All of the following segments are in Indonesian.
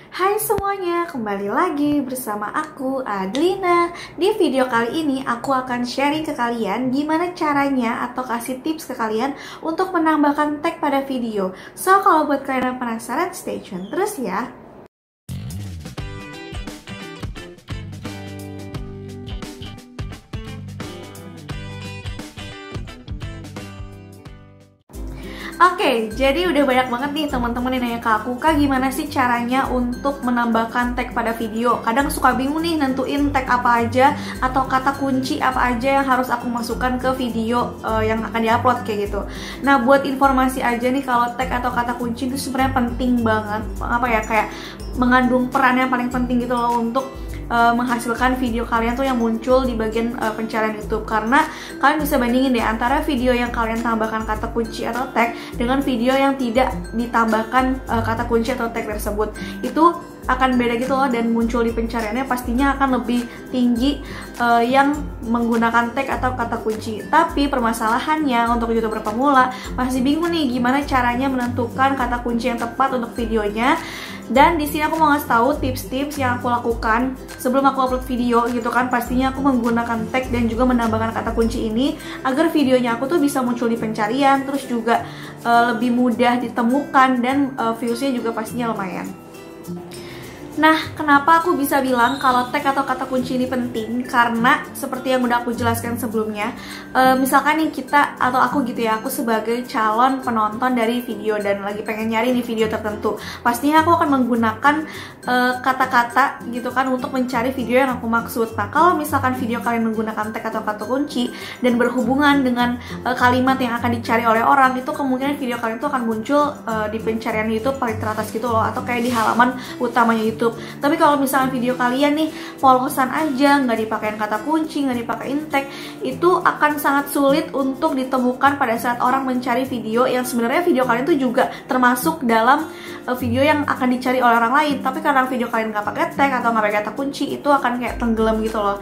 Hai semuanya, kembali lagi bersama aku, Adlina. Di video kali ini aku akan sharing ke kalian gimana caranya atau kasih tips ke kalian untuk menambahkan tag pada video. So, kalau buat kalian yang penasaran, stay tune terus ya. Oke, jadi udah banyak banget nih teman-teman yang nanya ke aku, Kak, gimana sih caranya untuk menambahkan tag pada video? Kadang suka bingung nih nentuin tag apa aja atau kata kunci apa aja yang harus aku masukkan ke video yang akan diupload kayak gitu. Nah, buat informasi aja nih, kalau tag atau kata kunci itu sebenarnya penting banget. Apa ya, kayak mengandung peran yang paling penting gitu loh untuk menghasilkan video kalian tuh yang muncul di bagian pencarian YouTube. Karena kalian bisa bandingin deh antara video yang kalian tambahkan kata kunci atau tag dengan video yang tidak ditambahkan kata kunci atau tag tersebut. Itu akan beda gitu loh, dan muncul di pencariannya pastinya akan lebih tinggi yang menggunakan tag atau kata kunci. Tapi permasalahannya untuk YouTuber pemula masih bingung nih gimana caranya menentukan kata kunci yang tepat untuk videonya. Dan di sini aku mau ngasih tahu tips-tips yang aku lakukan sebelum aku upload video gitu kan. Pastinya aku menggunakan tag dan juga menambahkan kata kunci ini agar videonya aku tuh bisa muncul di pencarian, terus juga lebih mudah ditemukan dan viewsnya juga pastinya lumayan. Nah, kenapa aku bisa bilang kalau tag atau kata kunci ini penting? Karena seperti yang udah aku jelaskan sebelumnya, misalkan nih kita atau aku gitu ya, aku sebagai calon penonton dari video dan lagi pengen nyari di video tertentu, pastinya aku akan menggunakan kata-kata gitu kan untuk mencari video yang aku maksud. Nah, kalau misalkan video kalian menggunakan tag atau kata kunci dan berhubungan dengan kalimat yang akan dicari oleh orang, itu kemungkinan video kalian itu akan muncul di pencarian YouTube paling teratas gitu loh, atau kayak di halaman utamanya YouTube. Tapi kalau misalnya video kalian nih polosan aja, nggak dipakein kata kunci, nggak dipakein tag, itu akan sangat sulit untuk ditemukan pada saat orang mencari video yang sebenarnya video kalian tuh juga termasuk dalam video yang akan dicari oleh orang lain. Tapi karena video kalian nggak pakai tag atau nggak pakai kata kunci, itu akan kayak tenggelam gitu loh.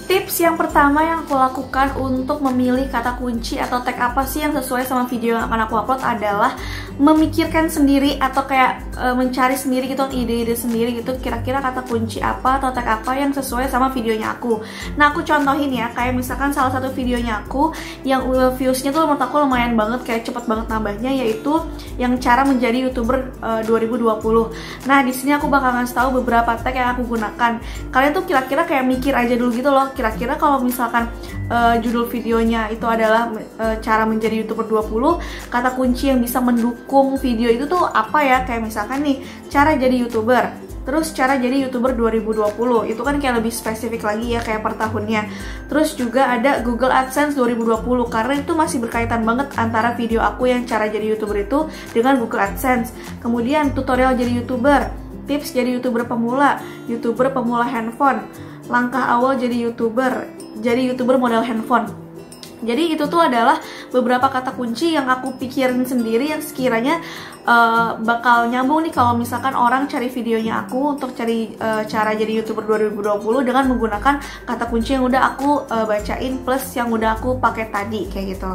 Tips yang pertama yang aku lakukan untuk memilih kata kunci atau tag apa sih yang sesuai sama video yang akan aku upload adalah memikirkan sendiri atau kayak mencari sendiri gitu, ide-ide sendiri gitu, kira-kira kata kunci apa atau tag apa yang sesuai sama videonya aku. Nah, aku contohin ya, kayak misalkan salah satu videonya aku yang viewsnya tuh menurut aku lumayan banget, kayak cepet banget nambahnya, yaitu yang cara menjadi YouTuber 2020. Nah, di sini aku bakal ngasih tahu beberapa tag yang aku gunakan. Kalian tuh kira-kira kayak mikir aja dulu gitu loh, kira-kira kalau misalkan judul videonya itu adalah cara menjadi YouTuber 20, kata kunci yang bisa mendukung video itu tuh apa ya? Kayak misalkan nih, cara jadi YouTuber, terus cara jadi YouTuber 2020, itu kan kayak lebih spesifik lagi ya, kayak per tahunnya. Terus juga ada Google AdSense 2020, karena itu masih berkaitan banget antara video aku yang cara jadi YouTuber itu dengan Google AdSense. Kemudian tutorial jadi YouTuber, tips jadi YouTuber pemula handphone, langkah awal jadi YouTuber modal handphone. Jadi itu tuh adalah beberapa kata kunci yang aku pikirin sendiri yang sekiranya bakal nyambung nih kalau misalkan orang cari videonya aku untuk cari cara jadi YouTuber 2020 dengan menggunakan kata kunci yang udah aku bacain plus yang udah aku pakai tadi kayak gitu.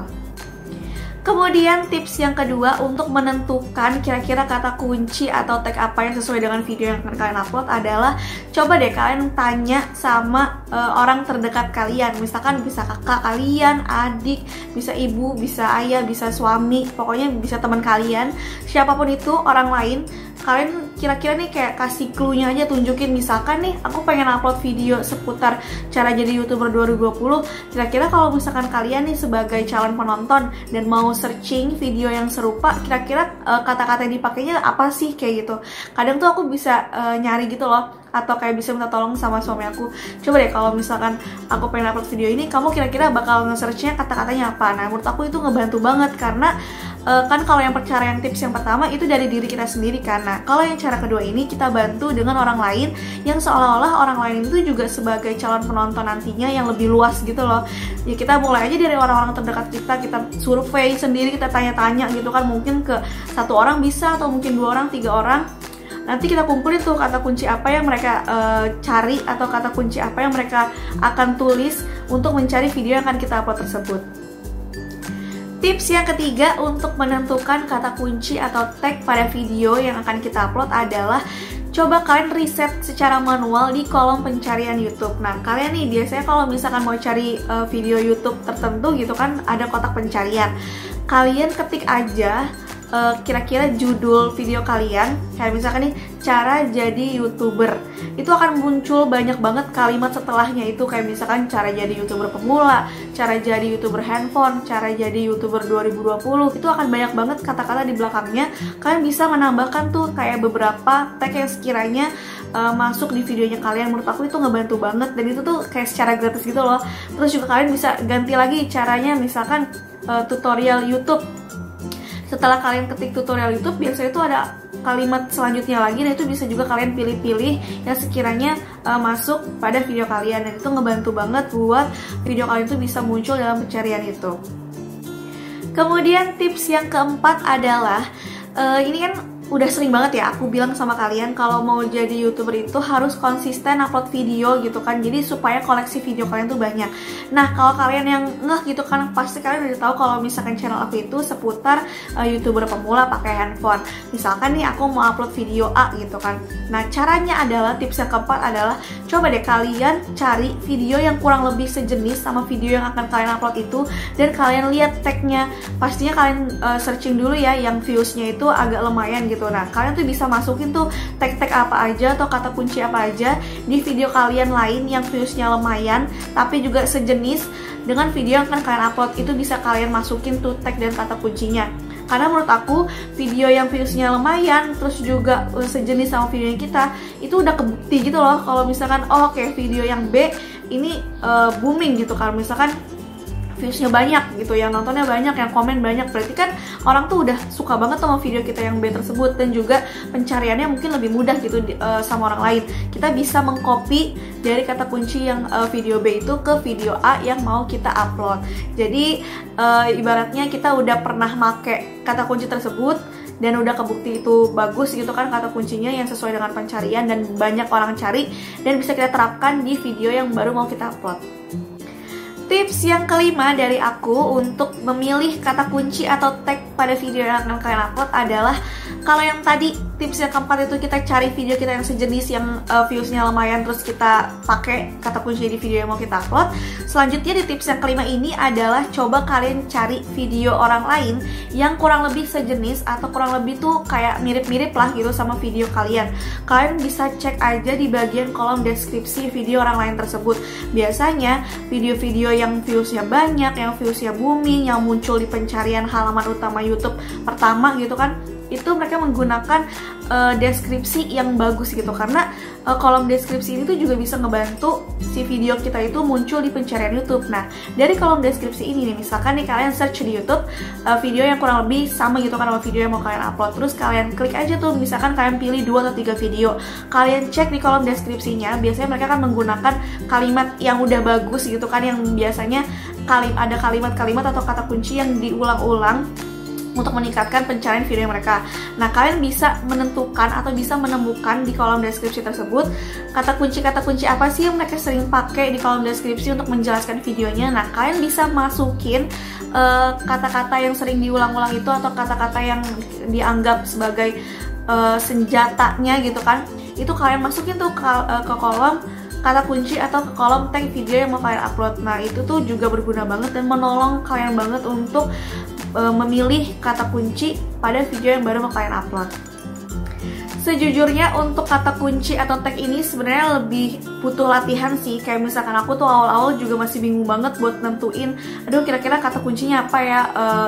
Kemudian tips yang kedua untuk menentukan kira-kira kata kunci atau tag apa yang sesuai dengan video yang akan kalian upload adalah coba deh kalian tanya sama orang terdekat kalian. Misalkan bisa kakak kalian, adik, bisa ibu, bisa ayah, bisa suami, pokoknya bisa teman kalian, siapapun itu orang lain. Kalian kira-kira nih kayak kasih clue-nya aja, tunjukin misalkan nih aku pengen upload video seputar cara jadi YouTuber 2020. Kira-kira kalau misalkan kalian nih sebagai calon penonton dan mau searching video yang serupa, kira-kira kata-kata yang dipakainya apa sih kayak gitu. Kadang tuh aku bisa nyari gitu loh, atau kayak bisa minta tolong sama suami aku, coba deh kalau misalkan aku pengen upload video ini, kamu kira-kira bakal nge-searchnya kata-katanya apa. Nah, menurut aku itu ngebantu banget karena kan kalau yang pencarian tips yang pertama itu dari diri kita sendiri kan. Nah, kalau yang cara kedua ini kita bantu dengan orang lain yang seolah-olah orang lain itu juga sebagai calon penonton nantinya yang lebih luas gitu loh. Ya kita mulai aja dari orang-orang terdekat kita survei sendiri, kita tanya-tanya gitu kan, mungkin ke satu orang bisa atau mungkin 2 orang, 3 orang. Nanti kita kumpulin tuh kata kunci apa yang mereka cari atau kata kunci apa yang mereka akan tulis untuk mencari video yang akan kita upload tersebut. Tips yang ketiga untuk menentukan kata kunci atau tag pada video yang akan kita upload adalah coba kalian riset secara manual di kolom pencarian YouTube. Nah, kalian nih biasanya kalau misalkan mau cari video YouTube tertentu gitu kan, ada kotak pencarian. Kalian ketik aja kira-kira judul video kalian, kayak misalkan nih cara jadi YouTuber. Itu akan muncul banyak banget kalimat setelahnya itu, kayak misalkan cara jadi YouTuber pemula, cara jadi YouTuber handphone, cara jadi YouTuber 2020. Itu akan banyak banget kata-kata di belakangnya. Kalian bisa menambahkan tuh kayak beberapa tag yang sekiranya masuk di videonya kalian. Menurut aku itu ngebantu banget, dan itu tuh kayak secara gratis gitu loh. Terus juga kalian bisa ganti lagi caranya, misalkan tutorial YouTube. Setelah kalian ketik tutorial YouTube, biasanya itu ada kalimat selanjutnya lagi, dan itu bisa juga kalian pilih-pilih yang sekiranya masuk pada video kalian, dan itu ngebantu banget buat video kalian itu bisa muncul dalam pencarian itu. Kemudian tips yang keempat adalah ini kan udah sering banget ya aku bilang sama kalian, kalau mau jadi YouTuber itu harus konsisten upload video gitu kan, jadi supaya koleksi video kalian tuh banyak. Nah, kalau kalian yang ngeh gitu kan, pasti kalian udah tahu kalau misalkan channel aku itu seputar YouTuber pemula pakai handphone. Misalkan nih aku mau upload video A gitu kan. Nah, caranya adalah, tips yang keempat adalah, coba deh kalian cari video yang kurang lebih sejenis sama video yang akan kalian upload itu, dan kalian lihat tagnya. Pastinya kalian searching dulu ya yang viewsnya itu agak lumayan gitu. Nah, kalian tuh bisa masukin tuh tag-tag apa aja atau kata kunci apa aja di video kalian lain yang viewsnya lumayan tapi juga sejenis dengan video yang akan kalian upload. Itu bisa kalian masukin tuh tag dan kata kuncinya. Karena menurut aku video yang viewsnya lumayan terus juga sejenis sama video yang kita, itu udah kebukti gitu loh kalau misalkan oke, video yang B ini booming gitu. Kalau misalkan viewsnya banyak gitu, yang nontonnya banyak, yang komen banyak, berarti kan orang tuh udah suka banget sama video kita yang B tersebut, dan juga pencariannya mungkin lebih mudah gitu sama orang lain. Kita bisa mengcopy dari kata kunci yang video B itu ke video A yang mau kita upload. Jadi ibaratnya kita udah pernah make kata kunci tersebut dan udah kebukti itu bagus gitu kan kata kuncinya yang sesuai dengan pencarian dan banyak orang cari, dan bisa kita terapkan di video yang baru mau kita upload. Tips yang kelima dari aku untuk memilih kata kunci atau tag pada video yang akan kalian upload adalah, kalau yang tadi tips yang keempat itu kita cari video kita yang sejenis yang viewsnya lumayan terus kita pakai kata kunci di video yang mau kita upload. Selanjutnya di tips yang kelima ini adalah coba kalian cari video orang lain yang kurang lebih sejenis atau kurang lebih tuh kayak mirip-mirip lah gitu sama video kalian. Kalian bisa cek aja di bagian kolom deskripsi video orang lain tersebut. Biasanya video-video yang viewsnya banyak, yang viewsnya booming, yang muncul di pencarian halaman utama YouTube pertama gitu kan, itu mereka menggunakan deskripsi yang bagus gitu, karena kolom deskripsi ini tuh juga bisa ngebantu si video kita itu muncul di pencarian YouTube. Nah, dari kolom deskripsi ini nih, misalkan nih kalian search di YouTube video yang kurang lebih sama gitu kan sama video yang mau kalian upload, terus kalian klik aja tuh, misalkan kalian pilih 2 atau 3 video, kalian cek di kolom deskripsinya, biasanya mereka akan menggunakan kalimat yang udah bagus gitu kan, yang biasanya ada kalimat-kalimat atau kata kunci yang diulang-ulang untuk meningkatkan pencarian video mereka. Nah, kalian bisa menentukan atau bisa menemukan di kolom deskripsi tersebut kata kunci apa sih yang mereka sering pakai di kolom deskripsi untuk menjelaskan videonya. Nah, kalian bisa masukin kata-kata yang sering diulang-ulang itu atau kata-kata yang dianggap sebagai senjatanya gitu kan. Itu kalian masukin tuh ke kolom kata kunci atau ke kolom tag video yang mau kalian upload. Nah, itu tuh juga berguna banget dan menolong kalian banget untuk memilih kata kunci pada video yang baru mau kalian upload. Sejujurnya untuk kata kunci atau tag ini sebenarnya lebih butuh latihan sih. Kayak misalkan aku tuh awal-awal juga masih bingung banget buat nentuin, aduh kira-kira kata kuncinya apa ya,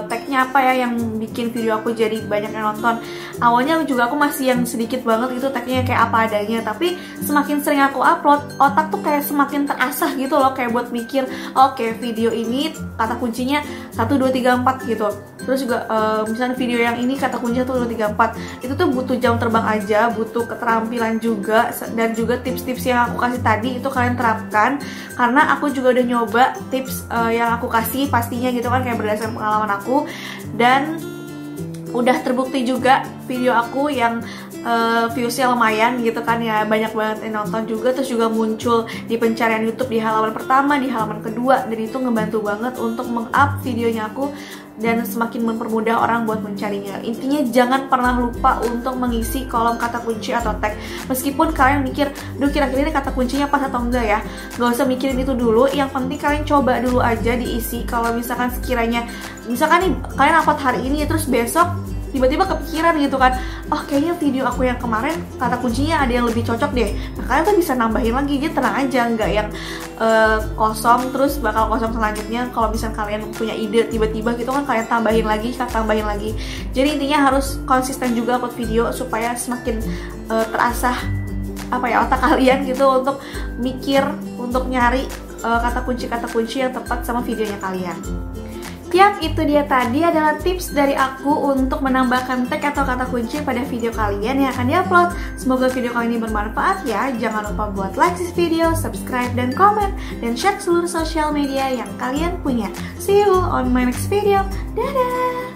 tagnya apa ya yang bikin video aku jadi banyak yang nonton. Awalnya juga aku masih yang sedikit banget gitu tagnya kayak apa adanya, tapi semakin sering aku upload, otak tuh kayak semakin terasah gitu loh, kayak buat mikir, oke, video ini kata kuncinya 1, 2, 3, 4 gitu. Terus juga misalnya video yang ini kata kuncinya 1, 2, 3, 4. Itu tuh butuh jam terbang aja, butuh keterampilan juga, dan juga tips-tips yang aku kasih tadi itu kalian terapkan, karena aku juga udah nyoba tips yang aku kasih pastinya gitu kan, kayak berdasarkan pengalaman aku, dan udah terbukti juga video aku yang viewsnya lumayan gitu kan ya, banyak banget yang nonton juga, terus juga muncul di pencarian YouTube di halaman pertama, di halaman kedua, dan itu ngebantu banget untuk meng-up videonya aku dan semakin mempermudah orang buat mencarinya. Intinya jangan pernah lupa untuk mengisi kolom kata kunci atau tag. Meskipun kalian mikir, duh kira-kira ini kata kuncinya pas atau enggak ya, gak usah mikirin itu dulu. Yang penting kalian coba dulu aja diisi. Kalau misalkan sekiranya, misalkan nih kalian upload hari ini terus besok tiba-tiba kepikiran gitu kan, oh kayaknya video aku yang kemarin kata kuncinya ada yang lebih cocok deh. Nah kalian tuh bisa nambahin lagi, jadi tenang aja, nggak yang kosong terus bakal kosong selanjutnya. Kalau misalnya kalian punya ide tiba-tiba gitu kan, kalian tambahin lagi. Jadi intinya harus konsisten juga upload video supaya semakin terasah apa ya, otak kalian gitu untuk mikir, untuk nyari kata kunci yang tepat sama videonya kalian. Yap, itu dia tadi adalah tips dari aku untuk menambahkan tag atau kata kunci pada video kalian yang akan diupload. Semoga video kali ini bermanfaat ya. Jangan lupa buat like this video, subscribe dan komen, dan share seluruh sosial media yang kalian punya. See you on my next video. Dadah!